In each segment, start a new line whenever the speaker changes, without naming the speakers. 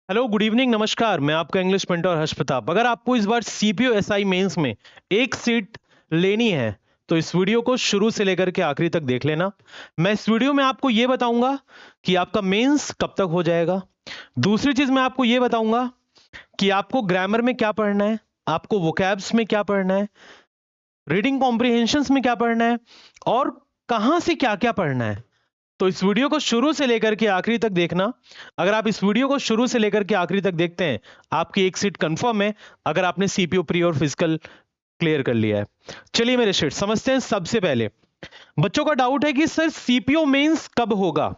Hello, good evening, नमस्कार। मैं आपका इंग्लिश मेंटर हर्ष प्रताप। अगर आपको इस बार सीपीओ एसआई मेंस में एक सीट लेनी है तो इस वीडियो को शुरू से लेकर के आखिरी तक देख लेना। मैं इस वीडियो में आपको यह बताऊंगा कि आपका मेंस कब तक हो जाएगा। दूसरी चीज मैं आपको यह बताऊंगा कि आपको ग्रामर में क्या पढ़ना है, आपको वोकैब्स में क्या पढ़ना है, रीडिंग कॉम्प्रिहेंशंस में क्या पढ़ना है और कहां से क्या क्या पढ़ना है। तो इस वीडियो को शुरू से लेकर के आखिरी तक देखना। अगर आप इस वीडियो को शुरू से लेकर के आखिरी तक देखते हैं, आपकी एक सीट कंफर्म है अगर आपने सीपीओ प्री और फिजिकल क्लियर कर लिया है। चलिए मेरे शेट समझते हैं। सबसे पहले बच्चों का डाउट है कि सर सीपीओ मेंस कब होगा।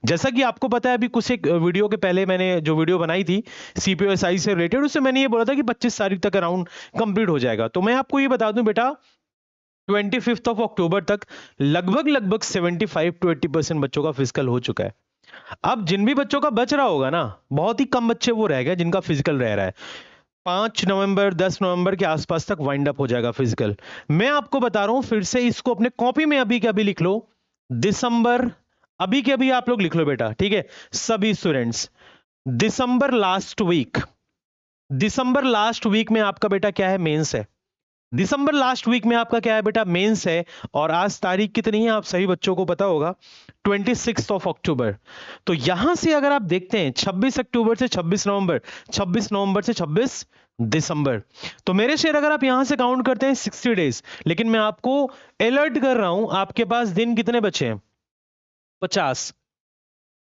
जैसा कि आपको पता है, अभी कुछ एक वीडियो के पहले मैंने जो वीडियो बनाई थी सीपीओ एसआई से रिलेटेड, उससे मैंने ये बोला था कि 25 तारीख तक अराउंड कंप्लीट हो जाएगा। तो मैं आपको ये बता दूं बेटा, 25 ऑफ अक्टूबर तक लगभग 75 to 80% बच्चों का फिजिकल हो चुका है। अब जिन भी बच्चों का बच रहा होगा ना, बहुत ही कम बच्चे वो रह गए जिनका फिजिकल रह रहा है। 5 नवंबर 10 नवंबर के आसपास तक वाइंड अप हो जाएगा फिजिकल। मैं आपको बता रहा हूं, फिर से इसको अपने कॉपी में अभी के अभी लिख लो। दिसंबर, अभी के अभी आप लोग लिख लो बेटा, ठीक है सभी स्टूडेंट्स। दिसंबर लास्ट वीक, दिसंबर लास्ट वीक में आपका बेटा क्या है, मेंस है। दिसंबर लास्ट वीक में आपका क्या है बेटा, मेंस है। और आज तारीख कितनी है आप सभी बच्चों को पता होगा, 26 ऑफ अक्टूबर। तो यहां से अगर आप देखते हैं 26 अक्टूबर से 26 नवंबर, 26 नवंबर से 26 दिसंबर, तो मेरे शेर अगर आप यहां से काउंट करते हैं 60 डेज। लेकिन मैं आपको अलर्ट कर रहा हूं, आपके पास दिन कितने बचे हैं, 50।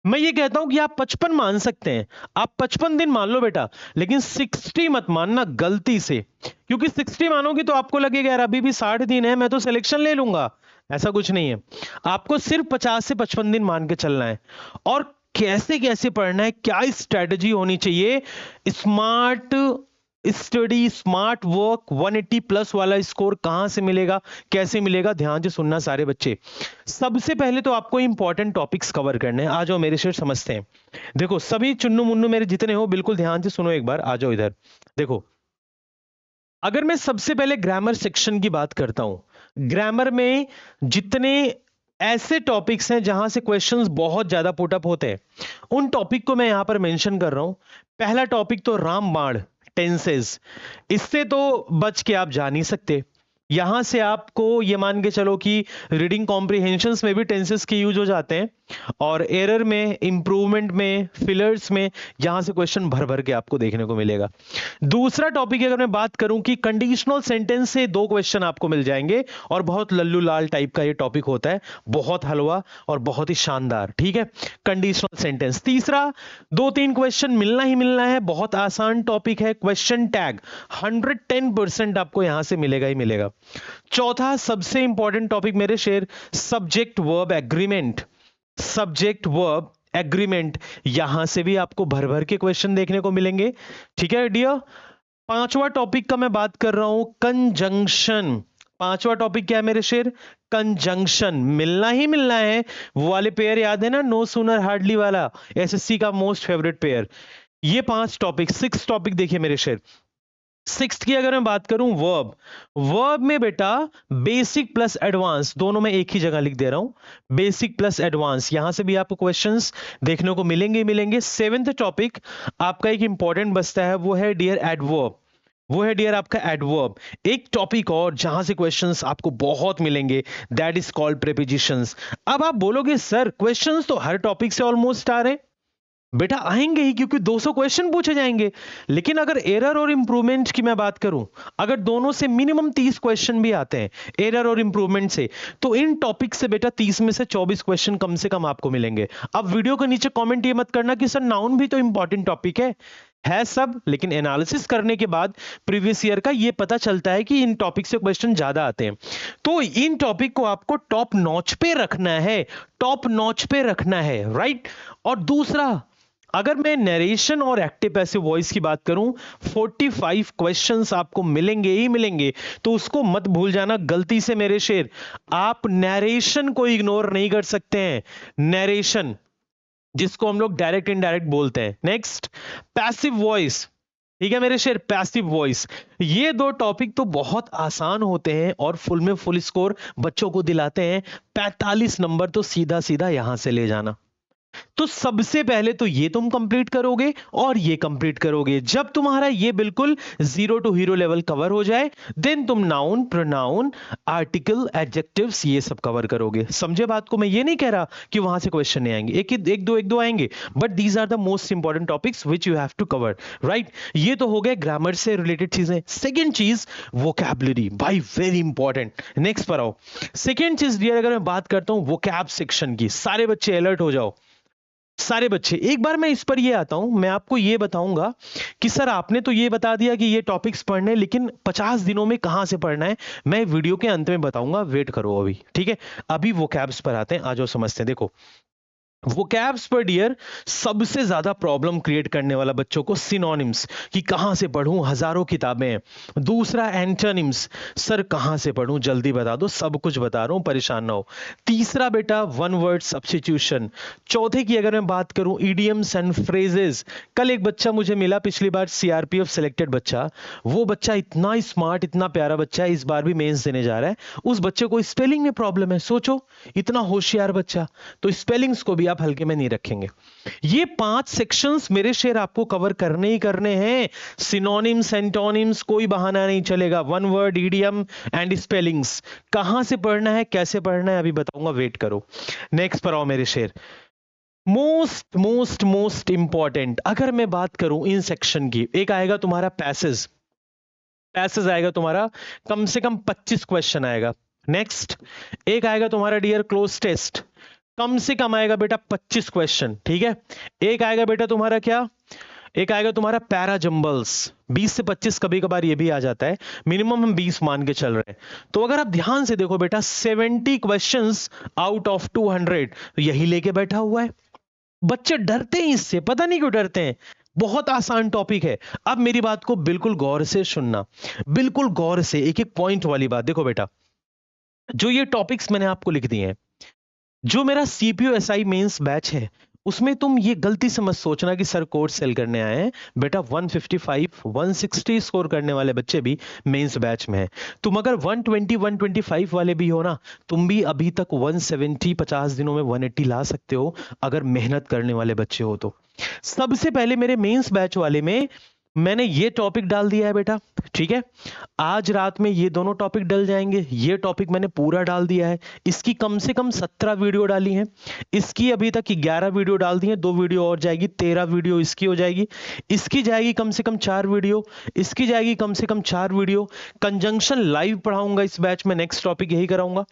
मैं ये कहता हूं कि आप 55 मान सकते हैं, आप 55 दिन मान लो बेटा, लेकिन 60 मत मानना गलती से। क्योंकि 60 मानोगे तो आपको लगेगा यार अभी भी 60 दिन है, मैं तो सिलेक्शन ले लूंगा। ऐसा कुछ नहीं है, आपको सिर्फ 50 से 55 दिन मान के चलना है। और कैसे कैसे पढ़ना है, क्या स्ट्रेटजी होनी चाहिए, smart study smart work 180 plus वाला स्कोर कहां से मिलेगा, कैसे मिलेगा, ध्यान से सुनना सारे बच्चे। सबसे पहले तो आपको इंपॉर्टेंट टॉपिक्स कवर करने हैं। आ जाओ मेरे शेर समझते हैं। देखो सभी चुन्नू मुन्नू मेरे जितने हो, बिल्कुल ध्यान से सुनो एक बार, आ जाओ इधर। देखो, अगर मैं सबसे पहले ग्रामर सेक्शन की बात करता हूं, ग्रामर में जितने ऐसे टॉपिक्स हैं जहां से क्वेश्चंस बहुत ज्यादा पुटअप होते हैं, उन टॉपिक को मैं यहां पर मेंशन कर रहा हूं। पहला टॉपिक तो रामबाण, टेंसेस। इससे तो बच के आप जा नहीं सकते। यहां से आपको ये मान के चलो कि रीडिंग कॉम्प्रिहेंशंस में भी टेंसेस के यूज हो जाते हैं, और एरर में, इंप्रूवमेंट में, फिलर्स में, यहां से क्वेश्चन भर भर के आपको देखने को मिलेगा। दूसरा टॉपिक अगर मैं बात करूं कि कंडीशनल सेंटेंस से 2 क्वेश्चन आपको मिल जाएंगे, और बहुत लल्लू लाल टाइप का ये टॉपिक होता है, बहुत हलवा और बहुत ही शानदार, ठीक है, कंडीशनल सेंटेंस। तीसरा, 2-3 क्वेश्चन मिलना ही मिलना है, बहुत आसान टॉपिक है, क्वेश्चन टैग 110% आपको यहां से मिलेगा ही मिलेगा। चौथा सबसे इंपॉर्टेंट टॉपिक मेरे शेर, subject verb agreement. Subject verb agreement, यहां से भी आपको भर भर के क्वेश्चन देखने को मिलेंगे, ठीक है डियर। पांचवा टॉपिक का मैं बात कर रहा हूं, कंजंक्शन। पांचवा टॉपिक क्या है मेरे शेर, कंजंक्शन। मिलना ही मिलना है, वो वाले पेयर याद है ना, नो सूनर हार्डली वाला, एसएससी का मोस्ट फेवरेट पेयर। ये 5 टॉपिक, 6 टॉपिक देखिए मेरे शेर। सिक्स्थ की अगर मैं बात करूं, वर्ब। वर्ब में बेटा बेसिक प्लस एडवांस दोनों में एक ही जगह लिख दे रहा हूं, बेसिक प्लस एडवांस, यहां से भी आपको क्वेश्चंस देखने को मिलेंगे मिलेंगे। 7th टॉपिक आपका एक इंपॉर्टेंट बचता है, वो है डियर एडवर्ब। वो है डियर आपका एडवर्ब। एक टॉपिक और जहां से क्वेश्चंस आपको बहुत मिलेंगे, दैट इज कॉल्ड प्रीपोजिशंस। अब आप बोलोगे सर क्वेश्चंस तो हर टॉपिक से ऑलमोस्ट आ रहे हैं। बेटा आएंगे ही, क्योंकि 200 क्वेश्चन पूछे जाएंगे। लेकिन अगर एरर और इंप्रूवमेंट की मैं बात करूं, अगर दोनों से मिनिमम 30 क्वेश्चन भी आते हैं, एरर और इंप्रूवमेंट से, तो इन टॉपिक से बेटा 30 में से 24 क्वेश्चन कम से कम आपको मिलेंगे। अब वीडियो के नीचे कमेंट ये मत करना कि सर नाउन भी तो इंपॉर्टेंट टॉपिक है सब, लेकिन एनालिसिस करने के बाद प्रीवियस ईयर का ये पता चलता है कि इन टॉपिक से क्वेश्चन ज्यादा आते हैं। तो इन टॉपिक को आपको टॉप नॉच पे रखना है, टॉप नॉच पे रखना है, राइट। और दूसरा, अगर मैं नरेशन और एक्टिव पैसिव वॉइस की बात करूं, 45 क्वेश्चंस आपको मिलेंगे ही मिलेंगे। तो उसको मत भूल जाना गलती से मेरे शेर, आप नरेशन को इग्नोर नहीं कर सकते हैं। नरेशन, जिसको हम लोग डायरेक्ट इनडायरेक्ट बोलते हैं। नेक्स्ट, पैसिव वॉइस, ठीक है मेरे शेर, पैसिव वॉइस। ये 2 टॉपिक तो बहुत आसान होते हैं और फुल में फुल स्कोर बच्चों को दिलाते हैं। 45 नंबर तो सीधा सीधा यहां से ले जाना। तो सबसे पहले तो ये तुम कंप्लीट करोगे और ये कंप्लीट करोगे। जब तुम्हारा ये बिल्कुल zero to hero level cover हो जाए, देन तुम नाउन, प्रोनाउन, आर्टिकल, एडजेक्टिव्स ये सब कवर करोगे। समझे बात को? मैं ये नहीं कह रहा कि वहां से क्वेश्चन नहीं आएंगे, एक दो आएंगे, but these are the most important topics which you have to cover, right. ये तो हो गए ग्रामर से रिलेटेड चीजें। सेकेंड चीज वोकैबुलरी, भाई वेरी इंपॉर्टेंट। नेक्स्ट पर आओ। सेकेंड चीज डियर, अगर मैं बात करता हूं वोकैब सेक्शन की, सारे बच्चे अलर्ट हो जाओ, सारे बच्चे। एक बार मैं इस पर ये आता हूं, मैं आपको ये बताऊंगा कि सर आपने तो ये बता दिया कि ये टॉपिक्स पढ़ने हैं, लेकिन 50 दिनों में कहां से पढ़ना है, मैं वीडियो के अंत में बताऊंगा, वेट करो अभी, ठीक है। अभी वोकैब्स पर आते हैं, आ जाओ समझते हैं। देखो वोकैब्स पर डियर सबसे ज्यादा प्रॉब्लम क्रिएट करने वाला बच्चों को सिनोनिम्स, कि कहां से पढ़ूं, हजारों किताबें हैं। दूसरा एंटोनिम्स, सर कहां से पढ़ूं, जल्दी बता दो, सब कुछ बता रहा हूं, परेशान ना हो। तीसरा बेटा वन वर्ड सब्स्टिट्यूशन। चौथे की अगर मैं बात करूं इडियम्स एंड फ्रेजेस। कल एक बच्चा मुझे मिला, पिछली बार सीआरपीएफ सिलेक्टेड बच्चा, वो बच्चा इतना स्मार्ट, इतना प्यारा बच्चा है, इस बार भी मेंस देने जा रहा है। उस बच्चे को स्पेलिंग में प्रॉब्लम है, सोचो इतना होशियार बच्चा, तो स्पेलिंग्स को भी आप हल्के में नहीं रखेंगे। ये 5 सेक्शंस मेरे शेर आपको कवर करने ही करने हैं। सिनोनिम्स, एंटोनिम्स, कोई बहाना नहीं चलेगा। One word, idiom and spellings, कहां से पढ़ना है, कैसे पढ़ना है, अभी बताऊंगा, वेट करो। नेक्स्ट पर आओ मेरे शेर। मोस्ट मोस्ट मोस्ट इंपॉर्टेंट अगर मैं बात करूं इन सेक्शन की, एक आएगा तुम्हारा पैसेज। पैसेज आएगा तुम्हारा, कम से कम 25 क्वेश्चन आएगा। नेक्स्ट एक आएगा तुम्हारा डियर क्लोज टेस्ट, कम से कम आएगा बेटा 25 क्वेश्चन, ठीक है। एक आएगा बेटा तुम्हारा क्या, एक आएगा तुम्हारा पैरा जंबल्स, 20 से 25, कभी कभार ये भी आ जाता है, मिनिमम हम 20 मान के चल रहे हैं। तो अगर आप ध्यान से देखो बेटा 70 क्वेश्चंस आउट ऑफ 200, तो यही लेके बैठा हुआ है। बच्चे डरते हैं इससे, पता नहीं क्यों डरते हैं, बहुत आसान टॉपिक है। अब मेरी बात को बिल्कुल गौर से सुनना, बिल्कुल गौर से, एक एक पॉइंट वाली बात। देखो बेटा, जो ये टॉपिक्स मैंने आपको लिख दिए हैं, जो मेरा सीपीयू एसआई मेंस बैच है, उसमें तुम ये गलती से मत सोचना कि सर कोर्स सेल करने आए हैं। बेटा 155 160 स्कोर करने वाले बच्चे भी मेंस बैच में हैं। तुम अगर 120 125 वाले भी हो ना, तुम भी अभी तक 170 50 दिनों में 180 ला सकते हो, अगर मेहनत करने वाले बच्चे हो तो। सबसे पहले मेरे मेंस बैच वाले में मैंने ये टॉपिक डाल दिया है बेटा, ठीक है। आज रात में ये दोनों टॉपिक डल जाएंगे, ये टॉपिक मैंने पूरा डाल दिया है। इसकी कम से कम 17 वीडियो डाली हैं, इसकी अभी तक 11 वीडियो डाल दी हैं, 2 वीडियो और जाएगी, 13 वीडियो इसकी हो जाएगी। इसकी जाएगी कम से कम 4 वीडियो, इसकी जाएगी कम से कम 4 वीडियो। कंजंक्शन लाइव पढ़ाऊंगा इस बैच में, नेक्स्ट टॉपिक यही कराऊंगा,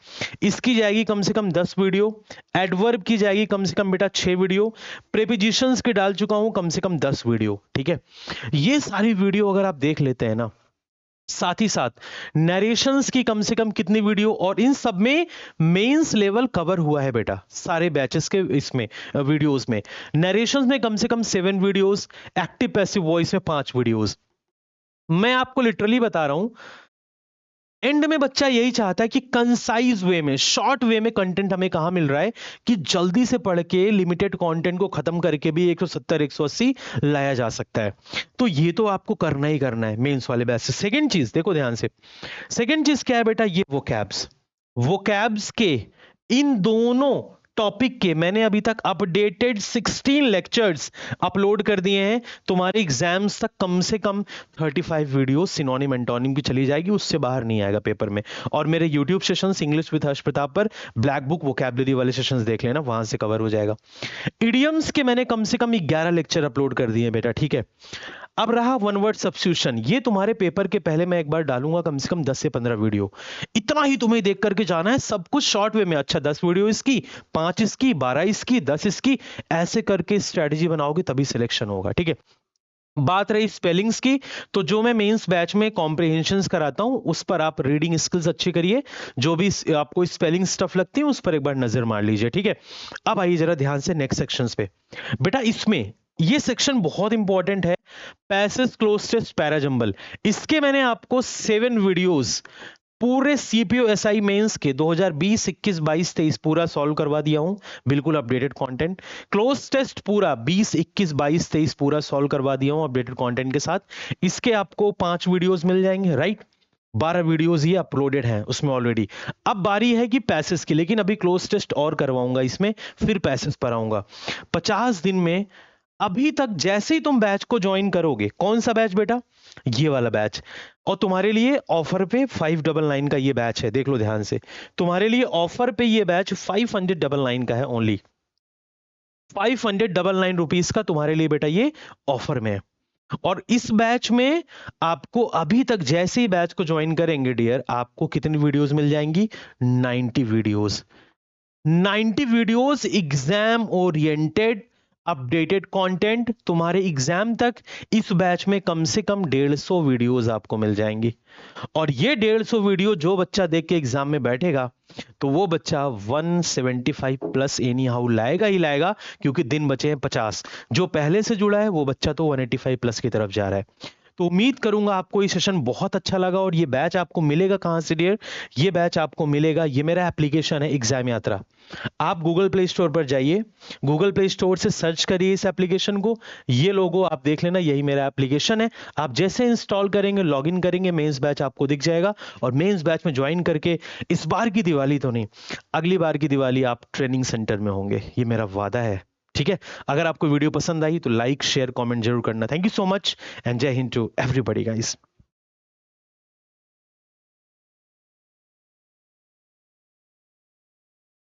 इसकी जाएगी कम से कम 10 वीडियो। एडवर्ब की जाएगी कम से कम बेटा 6 वीडियो। प्रीपोजिशंस की डाल चुका हूं कम से कम 10 वीडियो, ठीक है। ये सारी वीडियो अगर आप देख लेते हैं ना, साथ ही साथ नरेशंस की कम से कम कितनी वीडियो, और इन सब में मेंस लेवल कवर हुआ है बेटा, सारे बैचेस के इसमें वीडियोस में। नरेशंस में कम से कम 7 वीडियोस, एक्टिव पैसिव वॉइस में 5 वीडियोस। मैं आपको लिटरली बता रहा हूं, एंड में बच्चा यही चाहता है कि कंसाइज वे में, शॉर्ट वे में कंटेंट हमें कहां मिल रहा है, कि जल्दी से पढ़ के लिमिटेड कंटेंट को खत्म करके भी 170 180 लाया जा सकता है। तो ये तो आपको करना ही करना है मेंस वाले बैच से। सेकंड चीज देखो ध्यान से, सेकंड चीज क्या है बेटा, ये वोकैब्स। वोकैब्स के इन दोनों टॉपिक के मैंने अभी तक अपडेटेड 16 लेक्चर्स अपलोड कर दिए हैं। तुम्हारे एग्जाम्स तक कम से कम 35 वीडियो सिनोनिम एंटोनिम की चली जाएगी, उससे बाहर नहीं आएगा पेपर में। और मेरे यूट्यूब सेशंस इंग्लिश विद हर्ष प्रताप पर ब्लैक बुक वोकैबुलरी वाले सेशंस देख लेना, वहां से कवर हो जाएगा। इडियम्स के मैंने कम से कम 11 लेक्चर अपलोड कर दिए बेटा, ठीक है। अब रहा वन वर्ड सब्स्टिट्यूशन, ये तुम्हारे पेपर के पहले मैं एक बार डालूंगा कम से कम 10 से 15 वीडियो, इतना ही तुम्हें देख करके जाना है, सब कुछ शॉर्ट वे में। अच्छा 10 वीडियो इसकी, 5 इसकी, 12 इसकी, 10 इसकी, ऐसे करके स्ट्रेटजी बनाओगे तभी सिलेक्शन होगा, ठीक है। बात रही स्पेलिंग्स की, तो जो मैं मेंस बैच में कॉम्प्रिहेंशंस कराता हूं, उस पर आप रीडिंग स्किल्स अच्छी करिए, जो भी आपको स्पेलिंग स्टफ लगती है उस पर एक बार नजर मार लीजिए, ठीक है। अब आइए जरा ध्यान से नेक्स्ट सेक्शंस पे। बेटा इसमें ये सेक्शन बहुत इंपॉर्टेंट है, पैसेज, क्लोज टेस्ट, पैराजंबल। इसके मैंने आपको 7 वीडियोस पूरे सीपीयू एसआई मेंस के 2020 21 22 23 पूरा सॉल्व करवा दिया हूं, बिल्कुल अपडेटेड कंटेंट। क्लोज टेस्ट पूरा 20 21 22 23 पूरा सॉल्व करवा दिया हूं अपडेटेड कंटेंट के साथ। इसके आपको 5 वीडियोस मिल जाएंगे, राइट। 12 वीडियोस ये अपलोडेड हैं उसमें ऑलरेडी। अब बारी है कि पैसेज की, लेकिन अभी क्लोज टेस्ट और करवाऊंगा इसमें, फिर पैसेज पर आऊंगा। 50 दिन में अभी तक जैसे ही तुम बैच को ज्वाइन करोगे, कौन सा बैच बेटा, ये वाला बैच, और तुम्हारे लिए ऑफर पे 599 का ये बैच है, देख लो ध्यान से, तुम्हारे लिए ऑफर पे ये बैच 599 का है, ओनली 599 रुपीज का तुम्हारे लिए बेटा ये ऑफर में है। और इस बैच में आपको अभी तक जैसे ही बैच को ज्वाइन करेंगे डियर, आपको कितनी वीडियोस मिल जाएंगी, 90 videos. 90 videos exam oriented updated content, तुम्हारे एग्जाम तक इस बैच में कम से कम 150 वीडियोस आपको मिल जाएंगी। और ये 150 वीडियो जो बच्चा देख के एग्जाम में बैठेगा, तो वो बच्चा 175 प्लस एनी हाउ लाएगा ही लाएगा, क्योंकि दिन बचे हैं 50। जो पहले से जुड़ा है वो बच्चा तो 185 प्लस की तरफ जा रहा है। तो उम्मीद करूंगा आपको ये सेशन बहुत अच्छा लगा। और ये बैच आपको मिलेगा कहां से डियर, ये बैच आपको मिलेगा, ये मेरा एप्लीकेशन है एग्जाम यात्रा। आप गूगल प्ले स्टोर पर जाइए, गूगल प्ले स्टोर से सर्च करिए इस एप्लीकेशन को, ये लोगो आप देख लेना, यही मेरा एप्लीकेशन है। आप जैसे इंस्टॉल करेंगे, लॉगिन करेंगे, मेंस बैच आपको दिख जाएगा। और मेंस बैच में ज्वाइन करके इस बार की दिवाली तो नहीं, अगली बार की दिवाली आप ट्रेनिंग सेंटर में होंगे, ये मेरा वादा है। ठीक है, अगर आपको वीडियो पसंद आई तो लाइक शेयर कमेंट जरूर करना। Thank you so much and जय हिंद टू एवरीबॉडी गाइस।